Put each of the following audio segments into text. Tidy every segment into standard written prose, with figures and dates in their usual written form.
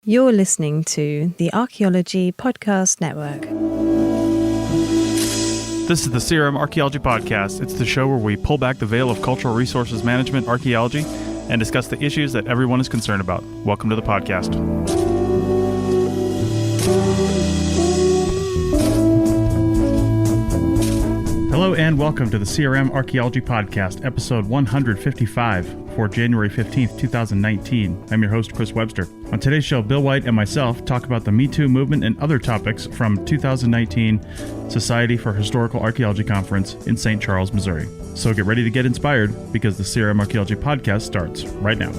You're listening to the Archaeology Podcast Network. This is the CRM Archaeology Podcast. It's the show where we pull back the veil of cultural resources management, archaeology, and discuss the issues that everyone is concerned about. Welcome to the podcast. Hello and welcome to the CRM Archaeology Podcast, episode 155 for January 15th, 2019. I'm your host, Chris Webster. On today's show, Bill White and myself talk about the Me Too movement and other topics from 2019 Society for Historical Archaeology Conference in St. Charles, Missouri. So get ready to get inspired because the CRM Archaeology Podcast starts right now.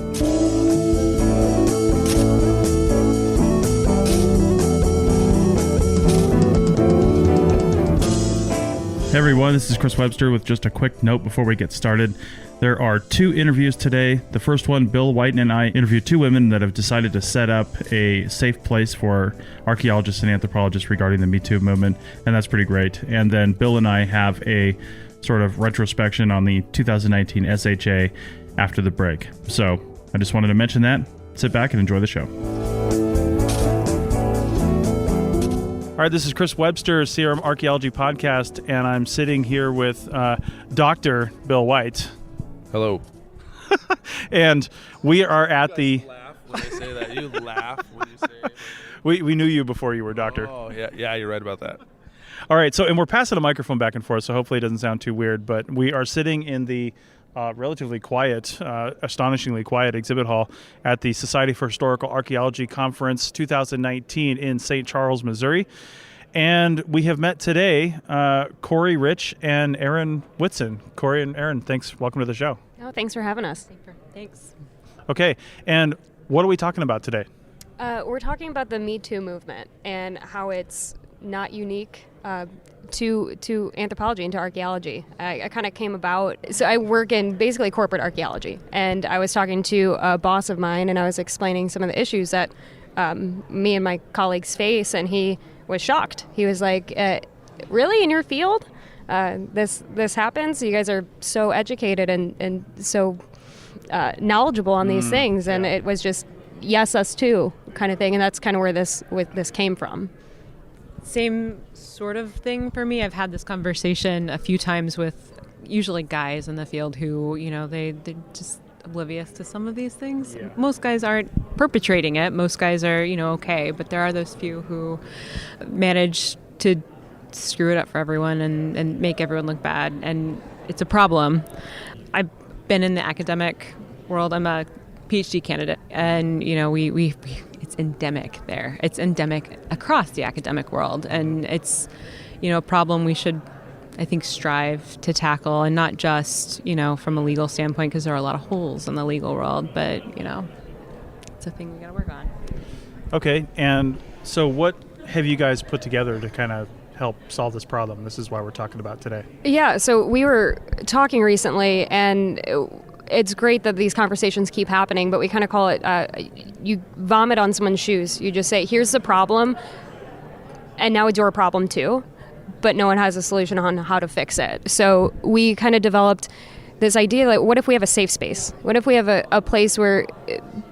Hey everyone, this is Chris Webster with just a quick note before we get started. There are two interviews today. The first one, Bill White and I interviewed two women that have decided to set up a safe place for archaeologists and anthropologists regarding the Me Too movement, and that's pretty great. And then Bill and I have a sort of retrospection on the 2019 SHA after the break. So I just wanted to mention that. Sit back and enjoy the show. All right, this is Chris Webster, CRM Archaeology Podcast, and I'm sitting here with Dr. Bill White. Hello. And we are at the... You laugh when I say that. You laugh when you say it. We knew you before you were doctor. Oh, yeah, you're right about that. All right, and we're passing a microphone back and forth, so hopefully it doesn't sound too weird, but we are sitting in the relatively quiet, astonishingly quiet exhibit hall at the Society for Historical Archaeology Conference 2019 in St. Charles, Missouri. And we have met today Corey Rich and Aaron Whitson. Corey and Aaron, thanks. Welcome to the show. Oh, thanks for having us. Thanks. Okay, and what are we talking about today? We're talking about the Me Too movement and how it's not unique to anthropology and to archaeology. I kind of came about, so I work in basically corporate archaeology, and I was talking to a boss of mine, and I was explaining some of the issues that me and my colleagues face, and he was shocked. He was like, really, in your field? This happens? You guys are so educated and so knowledgeable on these things, and it was just, yes, us too, kind of thing, and that's kind of where this came from. Same sort of thing for me. I've had this conversation a few times with usually guys in the field who, they're just oblivious to some of these things. Yeah. Most guys aren't perpetrating it. Most guys are, okay. But there are those few who manage to screw it up for everyone and make everyone look bad. And it's a problem. I've been in the academic world. I'm a PhD candidate. And, we it's endemic there. It's endemic across the academic world. And it's, a problem we should, I think, strive to tackle, and not just, from a legal standpoint, because there are a lot of holes in the legal world, but, it's a thing we got to work on. Okay, and so what have you guys put together to kind of help solve this problem? This is why we're talking about today. Yeah, so we were talking recently, and it's great that these conversations keep happening, but we kind of call it, you vomit on someone's shoes. You just say, here's the problem, and now it's your problem too, but no one has a solution on how to fix it. So we kind of developed this idea, like, what if we have a safe space? What if we have a place where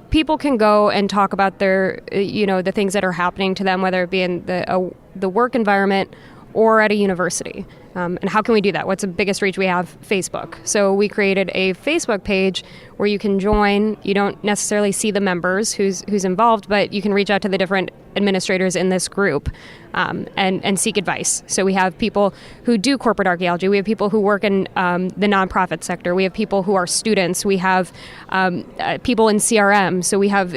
people can go and talk about their, the things that are happening to them, whether it be in the work environment or at a university? And how can we do that? What's the biggest reach we have? Facebook. So we created a Facebook page where you can join. You don't necessarily see the members who's involved, but you can reach out to the different administrators in this group and seek advice. So we have people who do corporate archaeology. We have people who work in the nonprofit sector. We have people who are students. We have people in CRM. So we have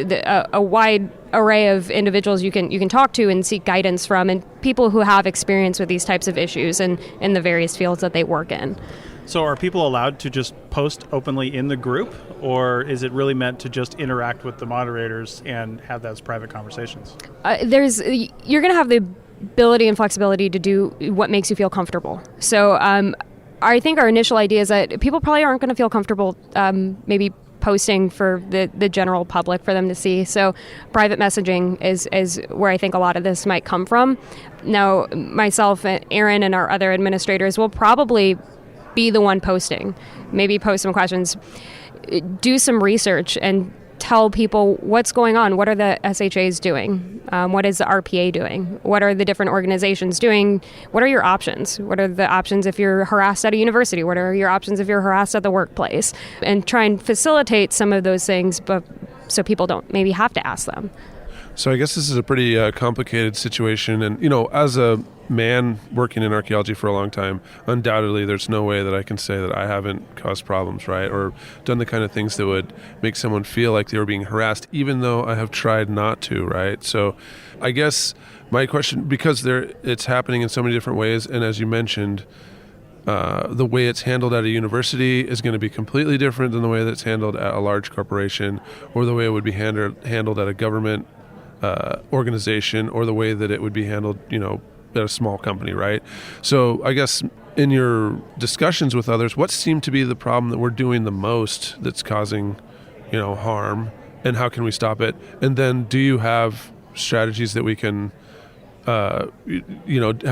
a wide array of individuals you can talk to and seek guidance from, and people who have experience with these types of issues and in the various fields that they work in. So are people allowed to just post openly in the group, or is it really meant to just interact with the moderators and have those private conversations? You're going to have the ability and flexibility to do what makes you feel comfortable. So I think our initial idea is that people probably aren't going to feel comfortable maybe posting for the general public for them to see. So private messaging is where I think a lot of this might come from. Now, myself, Aaron, and our other administrators will probably be the one posting, maybe post some questions, do some research, and tell people what's going on. What are the SHAs doing? What is the RPA doing? What are the different organizations doing? What are your options? What are the options if you're harassed at a university? What are your options if you're harassed at the workplace? And try and facilitate some of those things, but so people don't maybe have to ask them. So I guess this is a pretty complicated situation. And, as a man working in archaeology for a long time, undoubtedly there's no way that I can say that I haven't caused problems, right? Or done the kind of things that would make someone feel like they were being harassed, even though I have tried not to, right? So I guess my question, because it's happening in so many different ways, and as you mentioned, the way it's handled at a university is going to be completely different than the way that it's handled at a large corporation, or the way it would be handled at a government organization, or the way that it would be handled, at a small company, right? So I guess in your discussions with others, what seemed to be the problem that we're doing the most that's causing, harm, and how can we stop it? And then do you have strategies that we can, have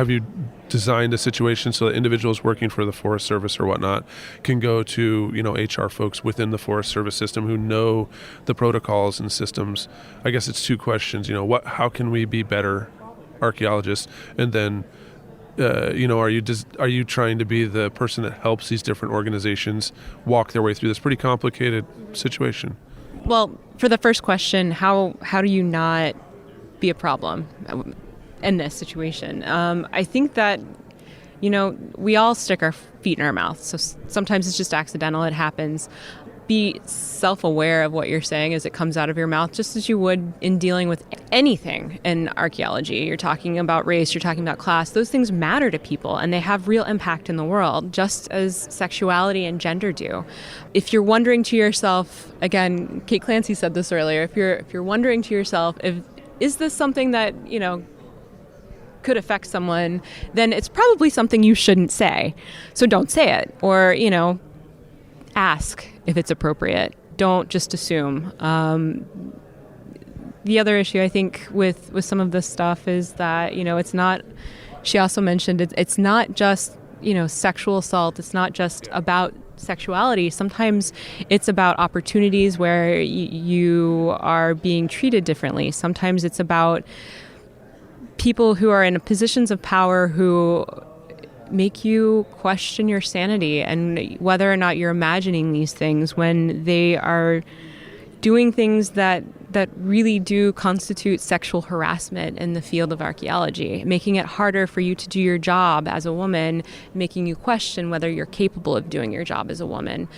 you designed a situation so that individuals working for the Forest Service or whatnot can go to, HR folks within the Forest Service system who know the protocols and systems? I guess it's two questions. How can we be better archaeologists? And then, are you trying to be the person that helps these different organizations walk their way through this pretty complicated situation? Well, for the first question, how do you not be a problem in this situation? I think that, we all stick our feet in our mouth. So sometimes it's just accidental. It happens. Be self-aware of what you're saying as it comes out of your mouth, just as you would in dealing with anything in archaeology. You're talking about race, you're talking about class. Those things matter to people, and they have real impact in the world, just as sexuality and gender do. If you're wondering to yourself, again, Kate Clancy said this earlier, if you're wondering to yourself, is this something that, could affect someone, then it's probably something you shouldn't say. So don't say it, or, ask if it's appropriate. Don't just assume. The other issue, I think, with some of this stuff is that, it's not, she also mentioned, it's not just, sexual assault. It's not just about sexuality. Sometimes it's about opportunities where you are being treated differently. Sometimes it's about people who are in positions of power who make you question your sanity and whether or not you're imagining these things when they are doing things that really do constitute sexual harassment in the field of archaeology, making it harder for you to do your job as a woman, making you question whether you're capable of doing your job as a woman.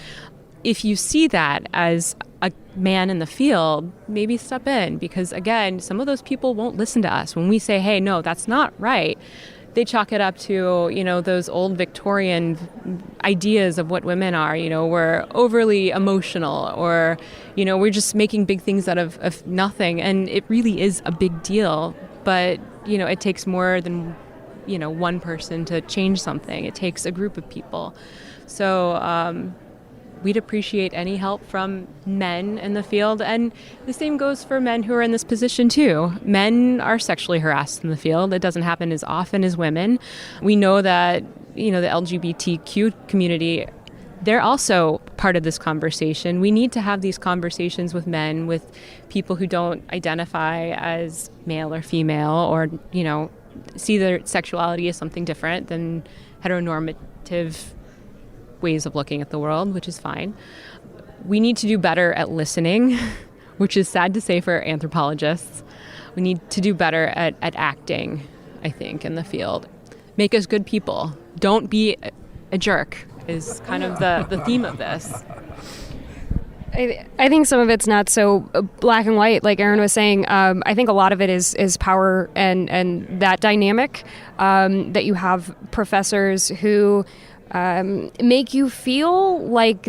If you see that as a man in the field, maybe step in, because again, some of those people won't listen to us. When we say, hey, no, that's not right, they chalk it up to, those old Victorian ideas of what women are. We're overly emotional, or, we're just making big things out of nothing. And it really is a big deal. But, it takes more than, one person to change something. It takes a group of people. So we'd appreciate any help from men in the field. And the same goes for men who are in this position too. Men are sexually harassed in the field. It doesn't happen as often as women. We know that, the LGBTQ community, they're also part of this conversation. We need to have these conversations with men, with people who don't identify as male or female, or, see their sexuality as something different than heteronormative ways of looking at the world, which is fine. We need to do better at listening, which is sad to say for anthropologists. We need to do better at acting, I think, in the field. Make us good people. Don't be a jerk is kind of the theme of this. I think some of it's not so black and white, like Erin was saying. I think a lot of it is power and that dynamic, that you have professors who make you feel like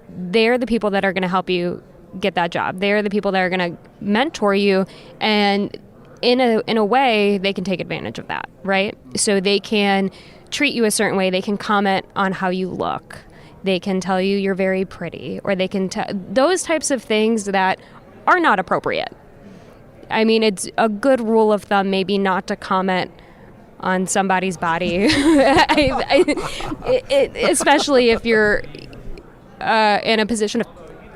they're the people that are going to help you get that job. They're the people that are going to mentor you, and in a way, they can take advantage of that, right? So they can treat you a certain way. They can comment on how you look. They can tell you you're very pretty, or they can those types of things that are not appropriate. I mean, it's a good rule of thumb maybe not to comment on somebody's body, especially if you're in a position of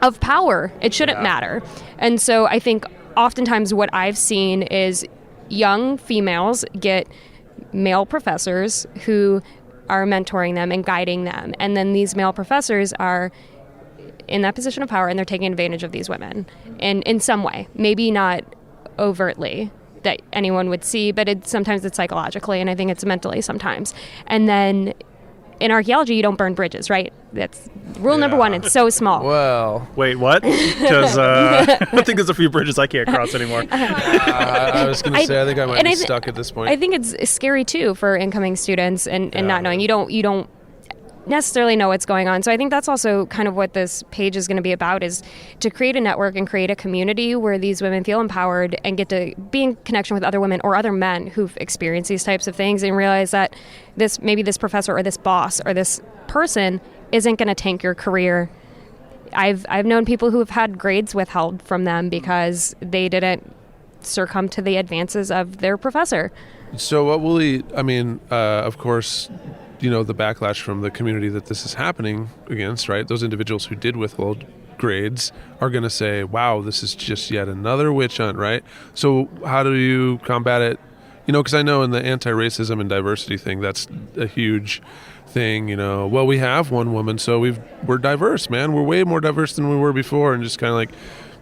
of power. It shouldn't matter. And so I think oftentimes what I've seen is young females get male professors who are mentoring them and guiding them. And then these male professors are in that position of power, and they're taking advantage of these women in some way. Maybe not overtly that anyone would see, but sometimes it's psychologically, and I think it's mentally sometimes. And then in archaeology, you don't burn bridges, right? That's rule number one. It's so small. Well, wait, what? Because I think there's a few bridges I can't cross anymore. I was going to say, I think I might be stuck at this point. I think it's scary too for incoming students and not knowing. You don't necessarily know what's going on. So I think that's also kind of what this page is going to be about, is to create a network and create a community where these women feel empowered and get to be in connection with other women or other men who've experienced these types of things, and realize that maybe this professor or this boss or this person isn't going to tank your career. I've known people who have had grades withheld from them because they didn't succumb to the advances of their professor. So what will of course, the backlash from the community that this is happening against, right? Those individuals who did withhold grades are going to say, wow, this is just yet another witch hunt, right? So how do you combat it? Because I know in the anti-racism and diversity thing, that's a huge thing, well, we have one woman, so we're diverse, man. We're way more diverse than we were before. And just kind of like,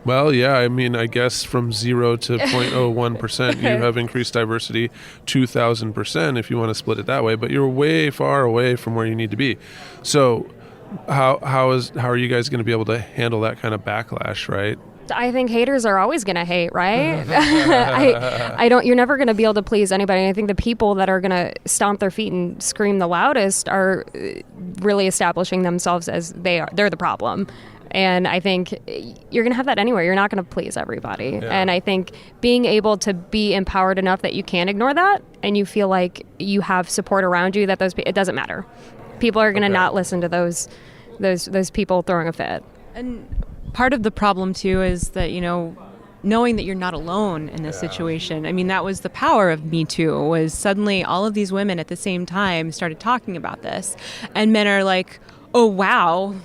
well, yeah, I guess from 0 to 0.01%, you have increased diversity 2,000% if you want to split it that way, but you're way far away from where you need to be. So how are you guys going to be able to handle that kind of backlash, right? I think haters are always going to hate, right? You're never going to be able to please anybody. And I think the people that are going to stomp their feet and scream the loudest are really establishing themselves as they're the problem. And I think you're going to have that anywhere. You're not going to please everybody. Yeah. And I think being able to be empowered enough that you can't ignore that, and you feel like you have support around you, that it doesn't matter. People are going to not listen to those people throwing a fit. And part of the problem too is that, knowing that you're not alone in this situation. I mean, that was the power of Me Too, was suddenly all of these women at the same time started talking about this, and men are like, oh wow,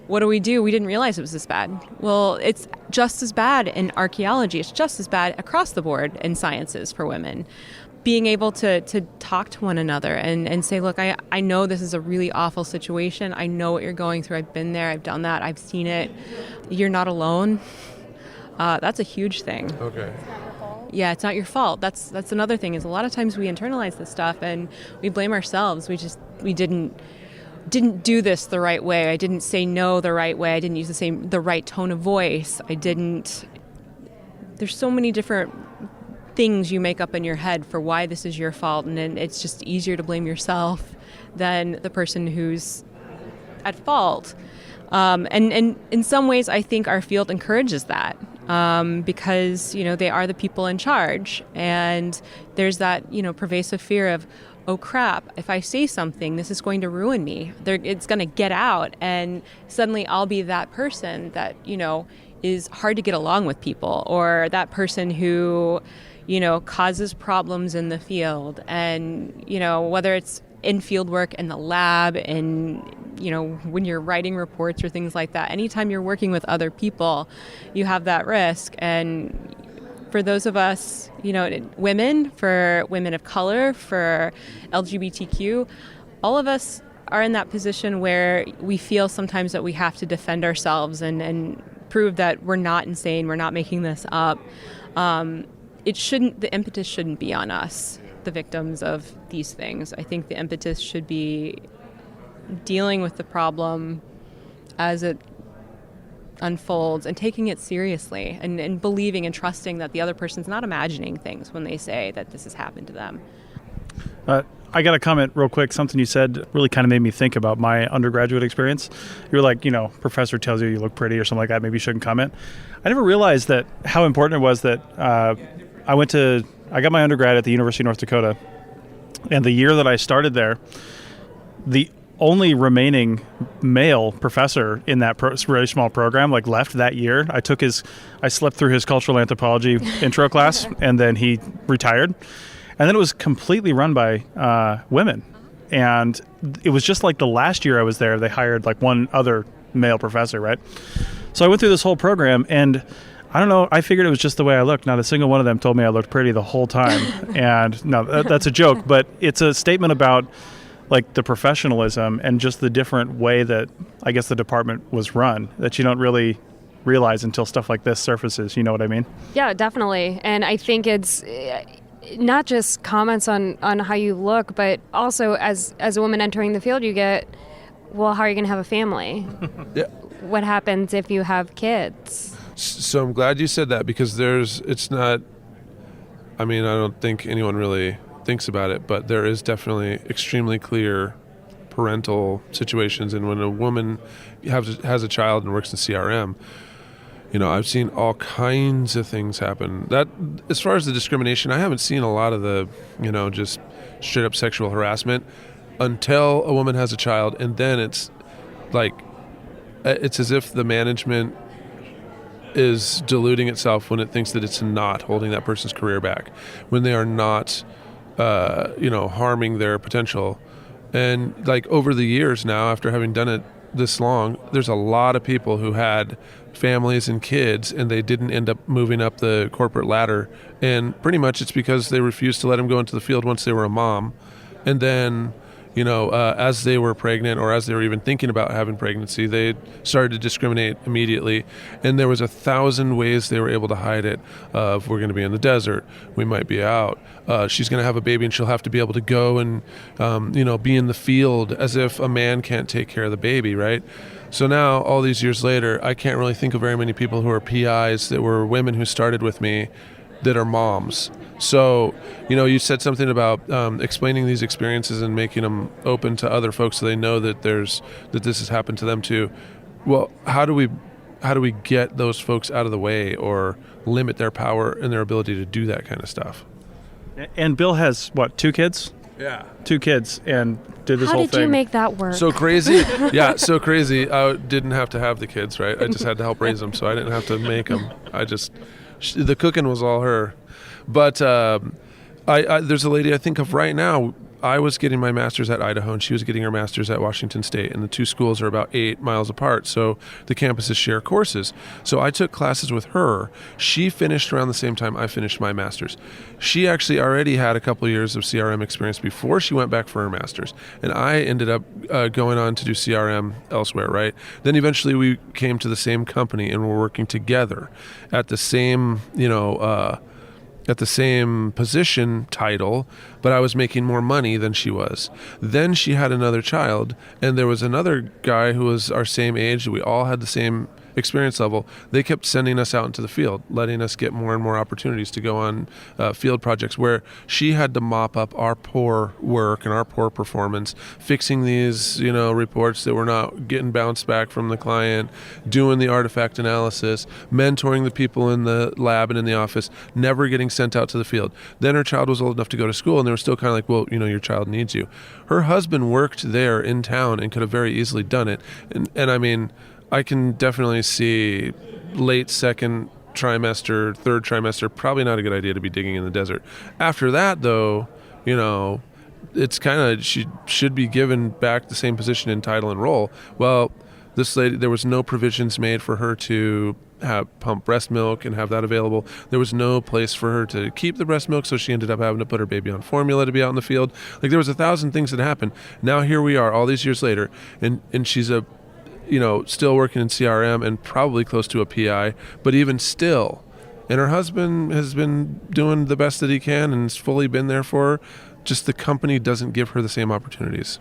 what do? We didn't realize it was this bad. Well, it's just as bad in archaeology. It's just as bad across the board in sciences for women. Being able to talk to one another and say, look, I know this is a really awful situation. I know what you're going through. I've been there. I've done that. I've seen it. You're not alone. That's a huge thing. Okay. Yeah, it's not your fault. That's another thing, is a lot of times we internalize this stuff and we blame ourselves. We didn't do this the right way. I didn't say no the right way. I didn't use the right tone of voice. There's so many different things you make up in your head for why this is your fault, and then it's just easier to blame yourself than the person who's at fault. And in some ways, I think our field encourages that, because they are the people in charge, and there's that pervasive fear of, oh crap, if I say something, this is going to ruin me. It's going to get out, and suddenly I'll be that person that is hard to get along with people, or that person who causes problems in the field. And whether it's in field work, in the lab, and when you're writing reports or things like that, anytime you're working with other people, you have that risk. And for those of us, women, for women of color, for LGBTQ, all of us are in that position where we feel sometimes that we have to defend ourselves and prove that we're not insane, we're not making this up. The impetus shouldn't be on us, the victims of these things. I think the impetus should be dealing with the problem as it unfolds and taking it seriously, and believing and trusting that the other person's not imagining things when they say that this has happened to them. I got to comment real quick. Something you said really kind of made me think about my undergraduate experience. You were like, professor tells you look pretty or something like that, maybe you shouldn't comment. I never realized that how important it was that I got my undergrad at the University of North Dakota, and the year that I started there, the only remaining male professor in that really small program left that year. I slept through his cultural anthropology intro class, and then he retired. And then it was completely run by women. And it was just the last year I was there, they hired one other male professor, right? So I went through this whole program, and I don't know, I figured it was just the way I looked. Not a single one of them told me I looked pretty the whole time. And no, that's a joke, but it's a statement about like the professionalism and just the different way that I guess the department was run that you don't really realize until stuff like this surfaces. You know what I mean? Yeah, definitely. And I think it's not just comments on how you look, but also as a woman entering the field, you get, well, how are you going to have a family? Yeah. What happens if you have kids? So I'm glad you said that, because it's not, I mean, I don't think anyone really thinks about it, but there is definitely extremely clear parental situations. And when a woman has a child and works in CRM, I've seen all kinds of things happen. That, as far as the discrimination, I haven't seen a lot of the, just straight up sexual harassment until a woman has a child. And then it's like, it's as if the management is deluding itself when it thinks that it's not holding that person's career back, when they are not, harming their potential. And like over the years now, after having done it this long, there's a lot of people who had families and kids, and they didn't end up moving up the corporate ladder. And pretty much it's because they refused to let them go into the field once they were a mom. And then, as they were pregnant, or as they were even thinking about having pregnancy, they started to discriminate immediately. And there was 1,000 ways they were able to hide it. If we're going to be in the desert, we might be out. She's going to have a baby and she'll have to be able to go and, be in the field, as if a man can't take care of the baby, right? So now, all these years later, I can't really think of very many people who are PIs that were women who started with me that are moms. So, you said something about explaining these experiences and making them open to other folks so they know that this has happened to them too. Well, how do we get those folks out of the way or limit their power and their ability to do that kind of stuff? And Bill has, 2 kids? Yeah. 2 kids, and did this How whole did thing. you make that work? So crazy. Yeah, so crazy. I didn't have to have the kids, right? I just had to help raise them, so I didn't have to make them. The cooking was all her. But there's a lady I think of right now. I was getting my master's at Idaho, and she was getting her master's at Washington State, and the two schools are about 8 miles apart, so the campuses share courses. So I took classes with her. She finished around the same time I finished my master's. She actually already had a couple of years of CRM experience before she went back for her master's, and I ended up going on to do CRM elsewhere, right? Then eventually we came to the same company, and we're working together at the same, at the same position title, but I was making more money than she was. Then she had another child, and there was another guy who was our same age. We all had the same experience level. They kept sending us out into the field, letting us get more and more opportunities to go on field projects where she had to mop up our poor work and our poor performance, fixing these, reports that were not getting bounced back from the client, doing the artifact analysis, mentoring the people in the lab and in the office, never getting sent out to the field. Then her child was old enough to go to school, and they were still kind of like, well, your child needs you. Her husband worked there in town and could have very easily done it. And I mean, I can definitely see late second trimester, third trimester, probably not a good idea to be digging in the desert. After that, though, it's kind of, she should be given back the same position in title and role. Well, this lady, there was no provisions made for her to pump breast milk and have that available. There was no place for her to keep the breast milk, so she ended up having to put her baby on formula to be out in the field. Like, there was 1,000 things that happened. Now here we are all these years later, and she's still working in CRM and probably close to a PI, but even still. And her husband has been doing the best that he can and has fully been there for her. Just the company doesn't give her the same opportunities.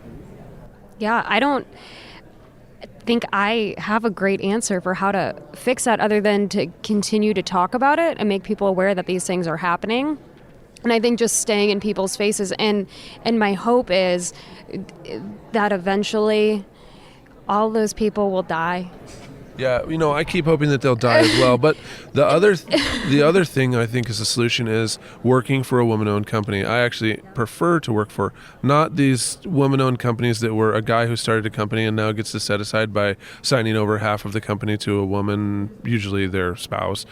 Yeah, I don't think I have a great answer for how to fix that other than to continue to talk about it and make people aware that these things are happening. And I think just staying in people's faces, and my hope is that eventually all those people will die. Yeah, I keep hoping that they'll die as well. But the other thing I think is a solution is working for a woman-owned company. I actually prefer to work for not these woman-owned companies that were a guy who started a company and now gets to set aside by signing over half of the company to a woman, usually their spouse.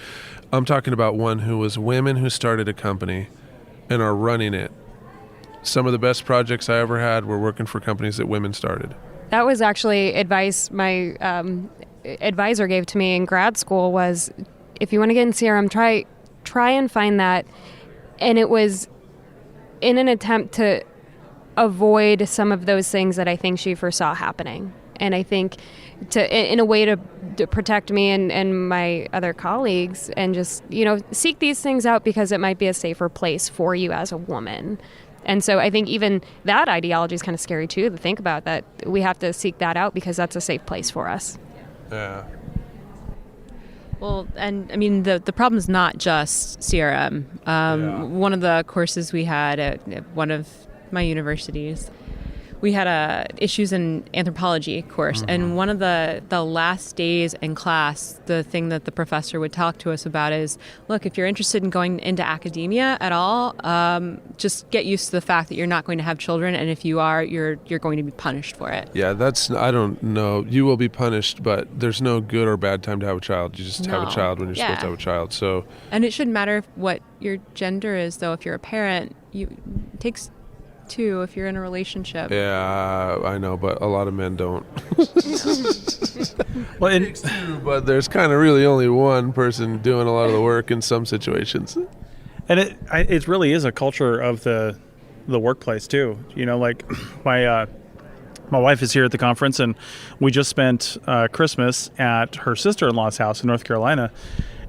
I'm talking about one who was women who started a company and are running it. Some of the best projects I ever had were working for companies that women started. That was actually advice my advisor gave to me in grad school was, if you want to get in CRM, try and find that. And it was in an attempt to avoid some of those things that I think she foresaw happening. And I think in a way to protect me and my other colleagues, and just, seek these things out because it might be a safer place for you as a woman. And so I think even that ideology is kind of scary too, to think about, that we have to seek that out because that's a safe place for us. Yeah. Well, and I mean, the problem is not just CRM. One of the courses we had at one of my universities, we had a issues in anthropology course, and one of the last days in class, the thing that the professor would talk to us about is, look, if you're interested in going into academia at all, just get used to the fact that you're not going to have children, and if you are, you're going to be punished for it. Yeah, I don't know. You will be punished, but there's no good or bad time to have a child. You just have a child when you're supposed to have a child. So, and it shouldn't matter what your gender is, though. If you're a parent, it takes two if you're in a relationship. Yeah, I know, but a lot of men don't. Well, It's two, but there's kind of really only one person doing a lot of the work in some situations. And it really is a culture of the workplace too. Like my wife is here at the conference, and we just spent Christmas at her sister-in-law's house in North Carolina,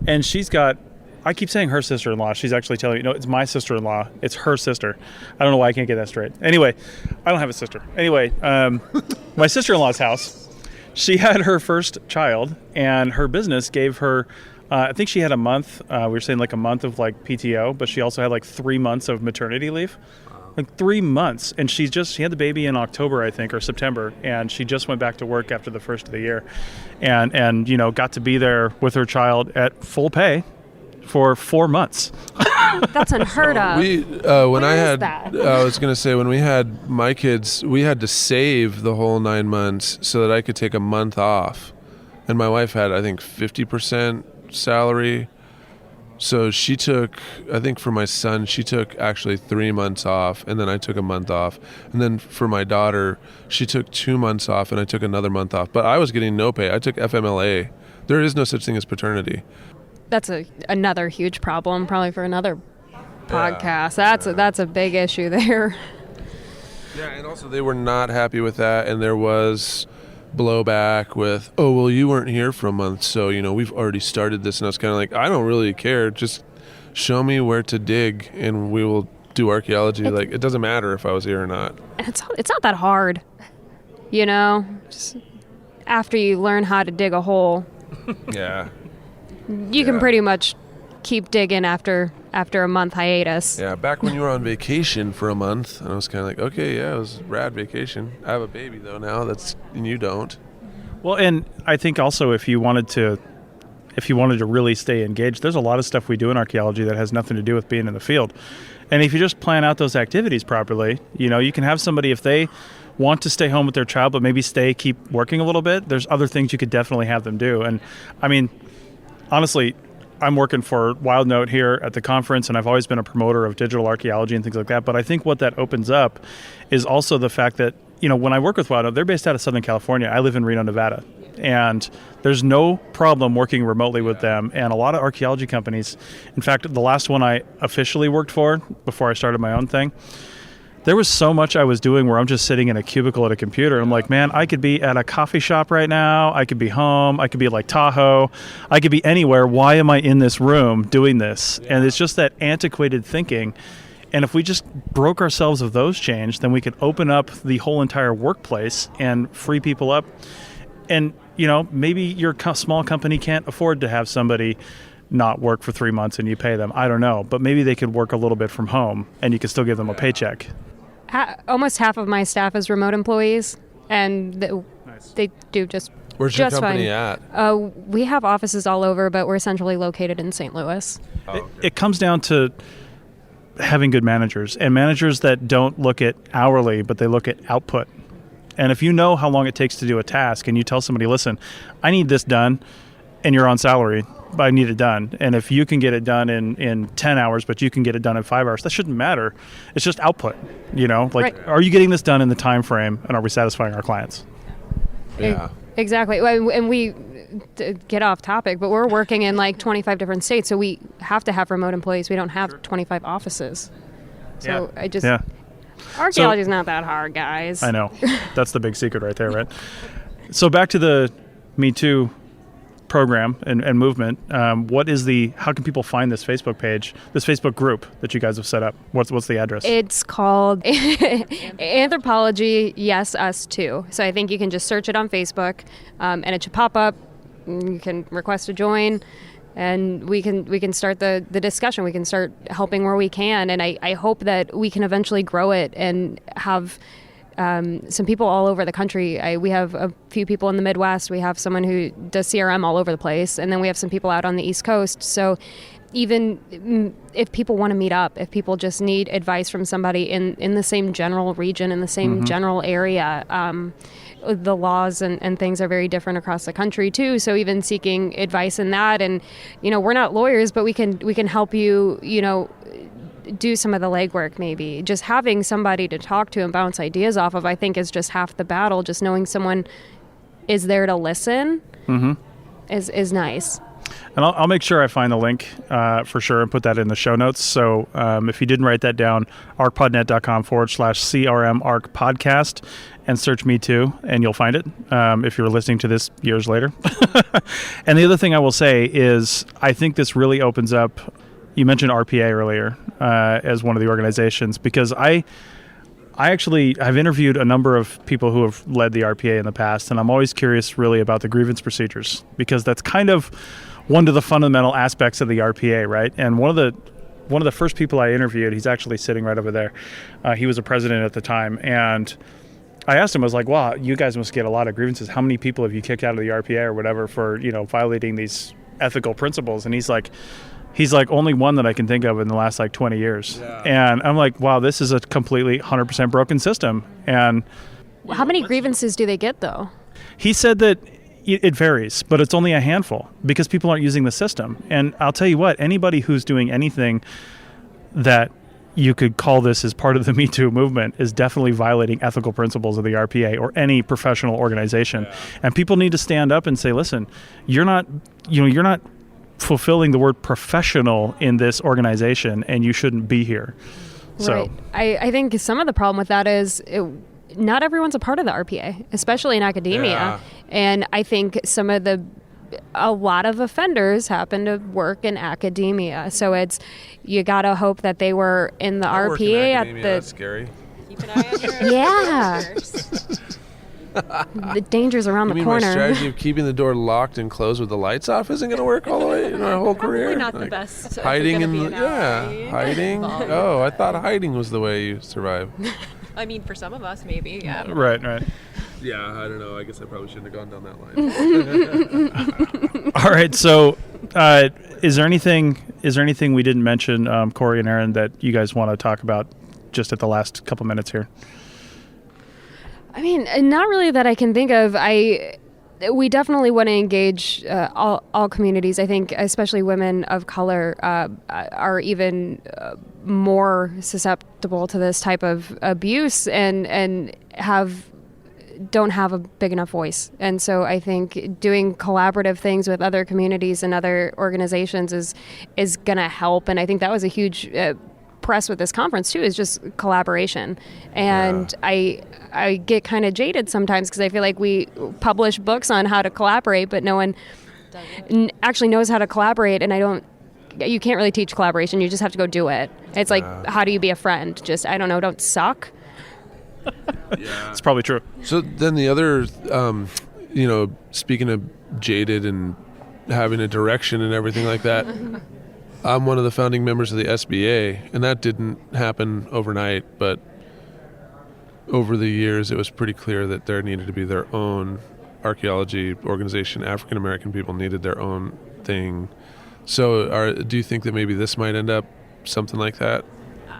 and I keep saying her sister-in-law. She's actually telling me, no, it's my sister-in-law. It's her sister. I don't know why I can't get that straight. Anyway, I don't have a sister. Anyway, my sister-in-law's house, she had her first child, and her business gave her, I think she had a month. We were saying like a month of like PTO, but she also had like 3 months of maternity leave. Like 3 months. And she had the baby in October, I think, or September. And she just went back to work after the first of the year and got to be there with her child at full pay for 4 months. That's unheard of. I was going to say, when we had my kids, we had to save the whole 9 months so that I could take a month off. And my wife had, I think, 50% salary. So she took, I think for my son, she took actually 3 months off, and then I took a month off. And then for my daughter, she took 2 months off, and I took another month off. But I was getting no pay. I took FMLA. There is no such thing as paternity. That's another huge problem, probably for another podcast. That's a big issue there. Yeah, and also they were not happy with that, and there was blowback with, oh, well, you weren't here for a month, so, we've already started this. And I was kind of like, I don't really care. Just show me where to dig, and we will do archaeology. It doesn't matter if I was here or not. It's not that hard, just after you learn how to dig a hole. Yeah. You can pretty much keep digging after a month hiatus. Yeah, back when you were on vacation for a month, and I was kind of like, okay, yeah, it was a rad vacation. I have a baby, though, now, and you don't. Well, and I think also if you wanted to really stay engaged, there's a lot of stuff we do in archaeology that has nothing to do with being in the field. And if you just plan out those activities properly, you can have somebody, if they want to stay home with their child, but maybe keep working a little bit, there's other things you could definitely have them do. And I mean, honestly, I'm working for WildNote here at the conference, and I've always been a promoter of digital archaeology and things like that. But I think what that opens up is also the fact that, when I work with WildNote, they're based out of Southern California. I live in Reno, Nevada. And there's no problem working remotely with them. And a lot of archaeology companies, in fact, the last one I officially worked for before I started my own thing, there was so much I was doing where I'm just sitting in a cubicle at a computer. I'm like, man, I could be at a coffee shop right now. I could be home. I could be at like Tahoe. I could be anywhere. Why am I in this room doing this? And it's just that antiquated thinking. And if we just broke ourselves of those chains, then we could open up the whole entire workplace and free people up. And, maybe your small company can't afford to have somebody not work for 3 months and you pay them. I don't know. But maybe they could work a little bit from home and you could still give them a paycheck. Almost half of my staff is remote employees, and they do just Where's your company fine. at? We have offices all over, but we're centrally located in St. Louis. Oh, okay. It comes down to having good managers, and managers that don't look at hourly, but they look at output. And if you know how long it takes to do a task, and you tell somebody, listen, I need this done, and you're on salary, but I need it done. And if you can get it done in 10 hours, but you can get it done in 5 hours, that shouldn't matter. It's just output, Right. Are you getting this done in the time frame, and are we satisfying our clients? Yeah. Exactly. And we get off topic, but we're working in like 25 different states, so we have to have remote employees. We don't have 25 offices. So archaeology is not that hard, guys. I know. That's the big secret right there, right? So back to the Me Too program and movement. How can people find this Facebook page, this Facebook group that you guys have set up? What's the address? It's called Anthropology, Yes, Us Too. So I think you can just search it on Facebook, and it should pop up. You can request to join, and we can start the discussion. We can start helping where we can, and I hope that we can eventually grow it and have some people all over the country. We have a few people in the Midwest. We have someone who does CRM all over the place, and then we have some people out on the East Coast. So even if people want to meet up, if people just need advice from somebody in the same general region, in the same general area, the laws and things are very different across the country too. So even seeking advice in that, and we're not lawyers, but we can help you, do some of the legwork. Maybe just having somebody to talk to and bounce ideas off of, I think, is just half the battle. Just knowing someone is there to listen is nice. And I'll make sure I find the link for sure and put that in the show notes. So if you didn't write that down, arcpodnet.com/CRM Arc Podcast, and search Me Too, and you'll find it if you're listening to this years later. And the other thing I will say is I think this really opens up, you mentioned RPA earlier as one of the organizations, because I've interviewed a number of people who have led the RPA in the past, and I'm always curious really about the grievance procedures, because that's kind of one of the fundamental aspects of the RPA, right? And one of the first people I interviewed, he's actually sitting right over there. He was a president at the time, and I asked him, I was like, wow, you guys must get a lot of grievances. How many people have you kicked out of the RPA or whatever for, violating these ethical principles? And he's like, only one that I can think of in the last 20 years. Yeah. And I'm like, wow, this is a completely 100% broken system. And how many grievances do they get, though? He said that it varies, but it's only a handful because people aren't using the system. And I'll tell you what, anybody who's doing anything that you could call this as part of the Me Too movement is definitely violating ethical principles of the RPA or any professional organization. Yeah. And people need to stand up and say, listen, you're not fulfilling the word professional in this organization, and you shouldn't be here. Right. So I think some of the problem with that is not everyone's a part of the RPA, especially in academia. Yeah. And I think a lot of offenders happen to work in academia. So you got to hope that they were in the RPA at the... That's scary. Keep an eye on your yeah. The danger's around the corner. My strategy of keeping the door locked and closed with the lights off isn't going to work all the way in our whole career? Probably not the best. Hiding hiding. Oh, I thought hiding was the way you survive. I mean, for some of us, maybe. Yeah. Right. Yeah, I don't know. I guess I probably shouldn't have gone down that line. All right. So, is there anything we didn't mention, Corey and Aaron, that you guys want to talk about just at the last couple minutes here? I mean, not really that I can think of. We definitely want to engage all communities. I think especially women of color are even more susceptible to this type of abuse and don't have a big enough voice. And so I think doing collaborative things with other communities and other organizations is going to help. And I think that was a huge press with this conference too, is just collaboration. And yeah. I get kind of jaded sometimes because I feel like we publish books on how to collaborate, but no one actually knows how to collaborate. And you can't really teach collaboration. You just have to go do it. It's like, how do you be a friend? Just, I don't know, don't suck. Yeah. It's probably true. So then the other, speaking of jaded and having a direction and everything like that, I'm one of the founding members of the SBA, and that didn't happen overnight, but over the years it was pretty clear that there needed to be their own archaeology organization. African American people needed their own thing. So do you think that maybe this might end up something like that?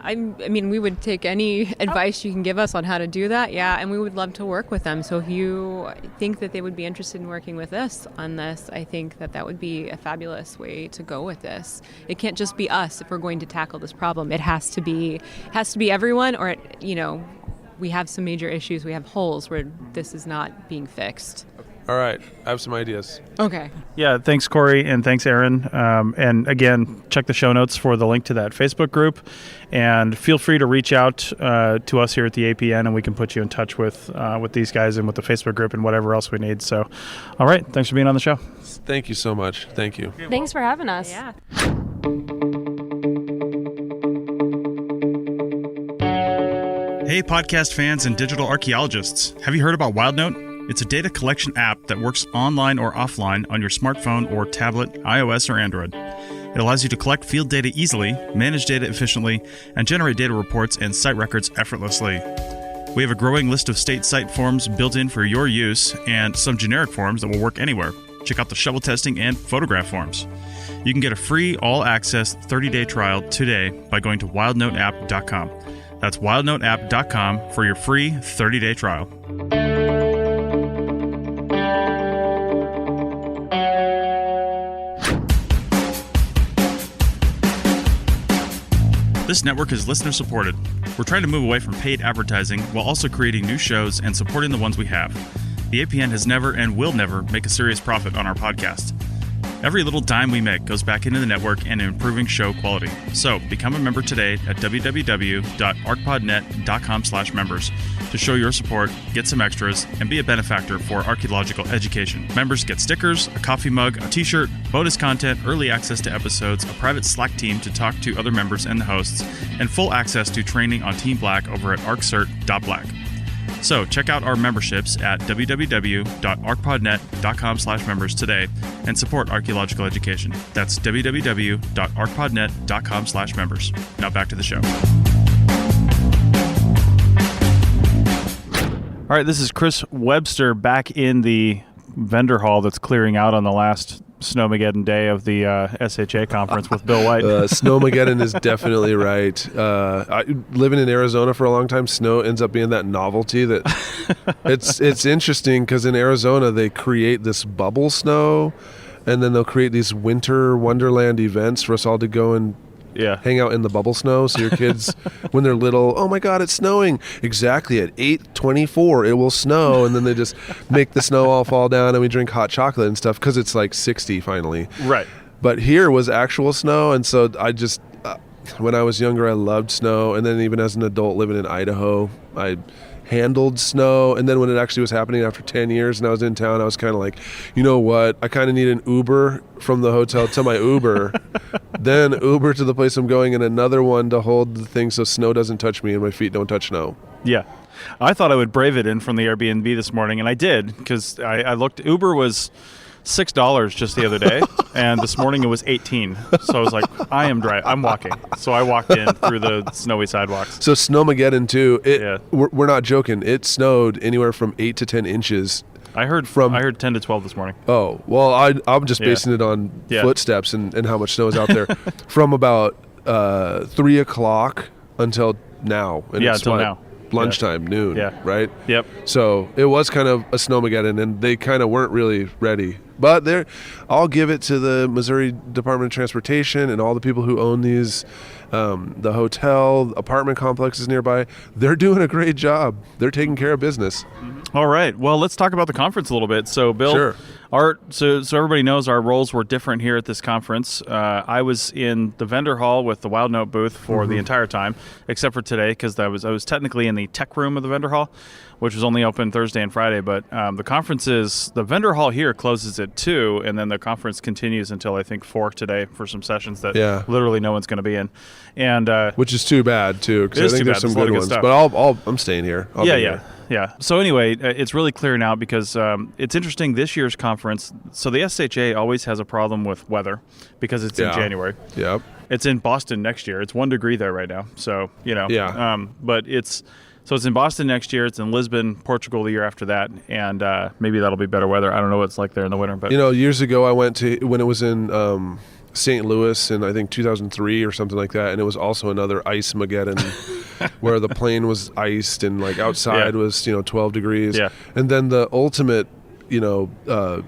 I mean, we would take any advice you can give us on how to do that, yeah, and we would love to work with them. So if you think that they would be interested in working with us on this, I think that would be a fabulous way to go with this. It can't just be us if we're going to tackle this problem. It has to be everyone, or we have some major issues. We have holes where this is not being fixed. All right, I have some ideas. Okay. Yeah, thanks, Corey, and thanks, Aaron. And again, check the show notes for the link to that Facebook group. And feel free to reach out to us here at the APN, and we can put you in touch with these guys and with the Facebook group and whatever else we need. So, all right, thanks for being on the show. Thank you so much. Thank you. Thanks for having us. Yeah. Hey, podcast fans and digital archaeologists. Have you heard about WildNote? It's a data collection app that works online or offline on your smartphone or tablet, iOS or Android. It allows you to collect field data easily, manage data efficiently, and generate data reports and site records effortlessly. We have a growing list of state site forms built in for your use and some generic forms that will work anywhere. Check out the shovel testing and photograph forms. You can get a free all-access 30-day trial today by going to wildnoteapp.com. That's wildnoteapp.com for your free 30-day trial. This network is listener supported. We're trying to move away from paid advertising while also creating new shows and supporting the ones we have. The APN has never and will never make a serious profit on our podcast. Every little dime we make goes back into the network and improving show quality. So become a member today at www.arcpodnet.com/members to show your support, get some extras, and be a benefactor for archaeological education. Members get stickers, a coffee mug, a t-shirt, bonus content, early access to episodes, a private Slack team to talk to other members and the hosts, and full access to training on Team Black over at arccert.black. So check out our memberships at www.arcpodnet.com/members today and support archaeological education. That's www.arcpodnet.com/members. Now back to the show. All right, this is Chris Webster back in the vendor hall that's clearing out on the last Snowmageddon day of the SHA conference with Bill White. Snowmageddon is definitely right. Living in Arizona for a long time, snow ends up being that novelty that it's interesting because in Arizona they create this bubble snow, and then they'll create these winter wonderland events for us all to go and hang out in the bubble snow. So your kids, when they're little, oh my God, it's snowing. Exactly at 8:24, it will snow. And then they just make the snow all fall down and we drink hot chocolate and stuff because it's like 60 finally. Right. But here was actual snow. And so I just, when I was younger, I loved snow. And then even as an adult living in Idaho, I handled snow. And then when it actually was happening after 10 years and I was in town, I was kind of like, you know what? I kind of need an Uber from the hotel to my Uber, then Uber to the place I'm going, and another one to hold the thing so snow doesn't touch me and my feet don't touch snow. Yeah. I thought I would brave it in from the Airbnb this morning, and I did because I looked. Uber was $6 just the other day, and this morning it was $18. So I was like, I'm walking. So I walked in through the snowy sidewalks. So Snowmageddon too. We're not joking. It snowed anywhere from 8 to 10 inches. I heard 10 to 12 this morning. Oh, well, I'm just basing it on footsteps and how much snow is out there from about 3 o'clock until now. And it's until now. Lunchtime, noon, right? Yep. So it was kind of a Snowmageddon, and they kind of weren't really ready. But I'll give it to the Missouri Department of Transportation and all the people who own these, the hotel, apartment complexes nearby. They're doing a great job. They're taking care of business. All right. Well, let's talk about the conference a little bit. So, Bill, sure. So everybody knows our roles were different here at this conference. I was in the vendor hall with the WildNote booth for the entire time, except for today because I was technically in the tech room of the vendor hall, which was only open Thursday and Friday. But the vendor hall here closes at 2, and then the conference continues until I think 4 today for some sessions that literally no one's going to be in. And which is too bad too, because I think there's some good ones. But I'm staying here. I'll be here. Yeah. So anyway, it's really clear now because it's interesting. This year's conference, so the SHA always has a problem with weather because it's in January. Yep. It's in Boston next year. It's 1 degree there right now. So, but it's in Boston next year. It's in Lisbon, Portugal the year after that. And maybe that'll be better weather. I don't know what it's like there in the winter. But years ago I went to, when it was in St. Louis in I think 2003 or something like that, and it was also another ice-mageddon where the plane was iced and like outside was 12 degrees, and then the ultimate kind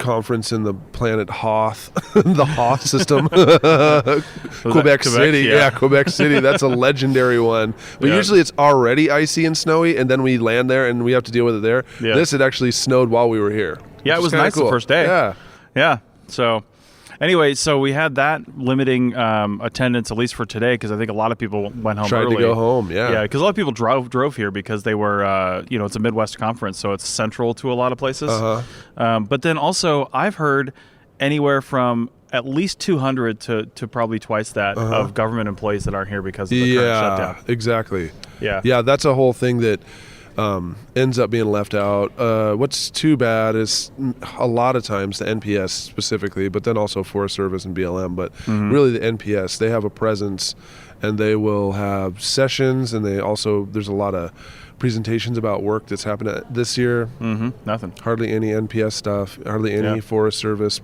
conference in the planet Hoth, the Hoth system. Quebec City. Yeah. Quebec City. That's a legendary one. But usually it's already icy and snowy, and then we land there and we have to deal with it there. Yeah. This had actually snowed while we were here. Yeah, it was nice the first day. Yeah. So anyway, so we had that limiting attendance, at least for today, because I think a lot of people went home Tried early. to go home, Yeah, because a lot of people drove here because they were, it's a Midwest conference, so it's central to a lot of places. But then also, I've heard anywhere from at least 200 to probably twice that of government employees that aren't here because of the current shutdown. Exactly. Yeah, that's a whole thing that ends up being left out. What's too bad is a lot of times the NPS specifically, but then also Forest Service and BLM, but really the NPS, they have a presence and they will have sessions, and there's a lot of presentations about work that's happened this year. Nothing. Hardly any NPS stuff, hardly any Forest Service.